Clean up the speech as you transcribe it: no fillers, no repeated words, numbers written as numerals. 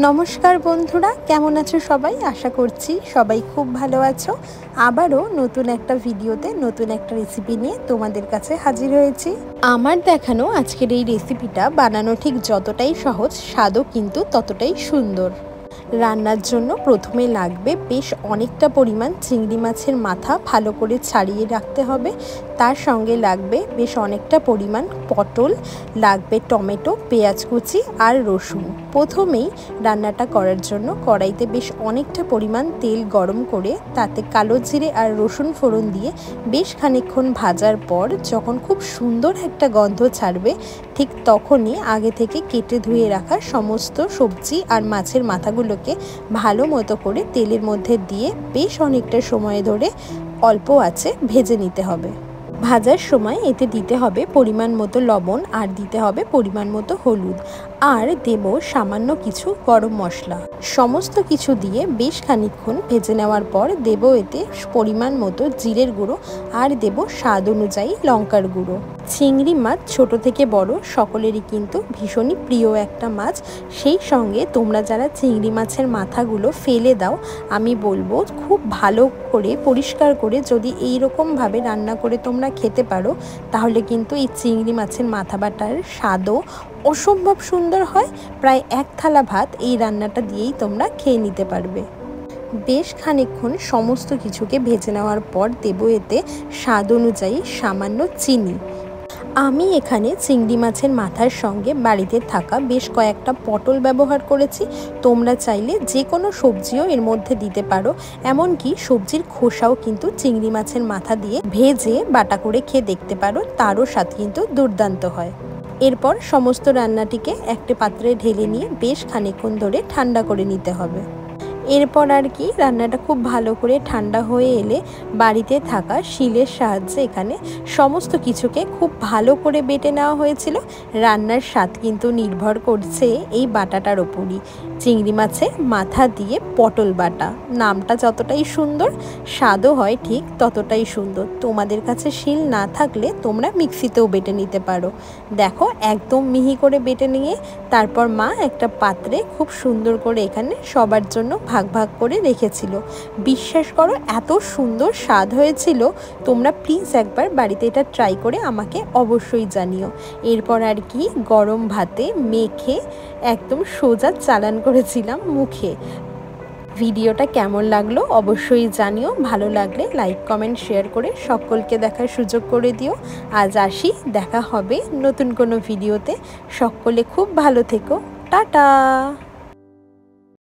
নমস্কার বন্ধুরা, কেমন আছো সবাই? আশা করছি সবাই খুব ভালো আছো। আবারও নতুন একটা ভিডিওতে নতুন একটা রেসিপি নিয়ে তোমাদের কাছে হাজির হয়েছি। আমার দেখানো আজকের এই রেসিপিটা বানানো ঠিক যতটাই সহজ, স্বাদও কিন্তু ততটাই সুন্দর। রান্নার জন্য প্রথমে লাগবে বেশ অনেকটা পরিমাণ চিংড়ি মাছের মাথা ভালো করে ছাড়িয়ে রাখতে হবে। তার সঙ্গে লাগবে বেশ অনেকটা পরিমাণ পটল, লাগবে টমেটো, পেঁয়াজ কুচি আর রসুন। প্রথমেই রান্নাটা করার জন্য কড়াইতে বেশ অনেকটা পরিমাণ তেল গরম করে তাতে কালো জিরে আর রসুন ফোড়ন দিয়ে বেশ খানিকক্ষণ ভাজার পর যখন খুব সুন্দর একটা গন্ধ ছাড়বে, ঠিক তখনই আগে থেকে কেটে ধুয়ে রাখা সমস্ত সবজি আর মাছের মাথাগুলোকে ভালো মতো করে তেলের মধ্যে দিয়ে বেশ অনেকটা সময় ধরে অল্প আঁচে ভেজে নিতে হবে। ভাজার সময় এতে দিতে হবে পরিমাণ মতো লবণ, আর দিতে হবে পরিমাণ মতো হলুদ, আর দেব সামান্য কিছু গরম মশলা। সমস্ত কিছু দিয়ে বেশ খানিকক্ষণ ভেজে নেওয়ার পর দেব এতে পরিমাণ মতো জিরের গুঁড়ো, আর দেব স্বাদ অনুযায়ী লঙ্কার গুঁড়ো। চিংড়ি মাছ ছোট থেকে বড় সকলেরই কিন্তু ভীষণই প্রিয় একটা মাছ। সেই সঙ্গে তোমরা যারা চিংড়ি মাছের মাথাগুলো ফেলে দাও, আমি বলবো খুব ভালো করে পরিষ্কার করে যদি এইরকমভাবে রান্না করে তোমরা খেতে পারো, তাহলে কিন্তু এই চিংড়ি মাছের মাথা বাটার স্বাদও অসম্ভব সুন্দর হয়। প্রায় এক থালা ভাত এই রান্নাটা দিয়েই তোমরা খেয়ে নিতে পারবে। বেশ খানিকক্ষণ সমস্ত কিছুকে ভেজে নেওয়ার পর দেব এতে স্বাদ অনুযায়ী সামান্য চিনি। আমি এখানে চিংড়ি মাছের মাথার সঙ্গে বাড়িতে থাকা বেশ কয়েকটা পটল ব্যবহার করেছি। তোমরা চাইলে যে কোনো সবজিও এর মধ্যে দিতে পারো, এমনকি সবজির খোসাও কিন্তু চিংড়ি মাছের মাথা দিয়ে ভেজে বাটা করে খেয়ে দেখতে পারো, তারও স্বাদ কিন্তু দুর্দান্ত হয়। এরপর সমস্ত রান্নাটিকে একটা পাত্রে ঢেলে নিয়ে বেশ খানিকক্ষণ ধরে ঠান্ডা করে নিতে হবে। এরপর আর কি, রান্নাটা খুব ভালো করে ঠান্ডা হয়ে এলে বাড়িতে থাকা শিলের সাহায্যে এখানে সমস্ত কিছুকে খুব ভালো করে বেটে নেওয়া হয়েছিল। রান্নার স্বাদ কিন্তু নির্ভর করছে এই বাটাটার ওপরই। চিংড়ি মাছের মাথা দিয়ে পটল বাটা, নামটা যতটাই সুন্দর, স্বাদও হয় ঠিক ততটাই সুন্দর। তোমাদের কাছে শিল না থাকলে তোমরা মিক্সিতেও বেটে নিতে পারো। দেখো, একদম মিহি করে বেটে নিয়ে তারপর মা একটা পাত্রে খুব সুন্দর করে এখানে সবার জন্য ভাগ ভাগ করে রেখেছিল। বিশ্বাস করো, এত সুন্দর স্বাদ হয়েছিল। তোমরা প্লিজ একবার বাড়িতে এটা ট্রাই করে আমাকে অবশ্যই জানিও। এরপর আর কি, গরম ভাতে মেখে একদম সোজা চালান করেছিলাম মুখে। ভিডিওটা কেমন লাগলো অবশ্যই জানিও। ভালো লাগলে লাইক, কমেন্ট, শেয়ার করে সকলকে দেখার সুযোগ করে দিও। আজ আসি, দেখা হবে নতুন কোনো ভিডিওতে। সকলে খুব ভালো থেকো। টাটা।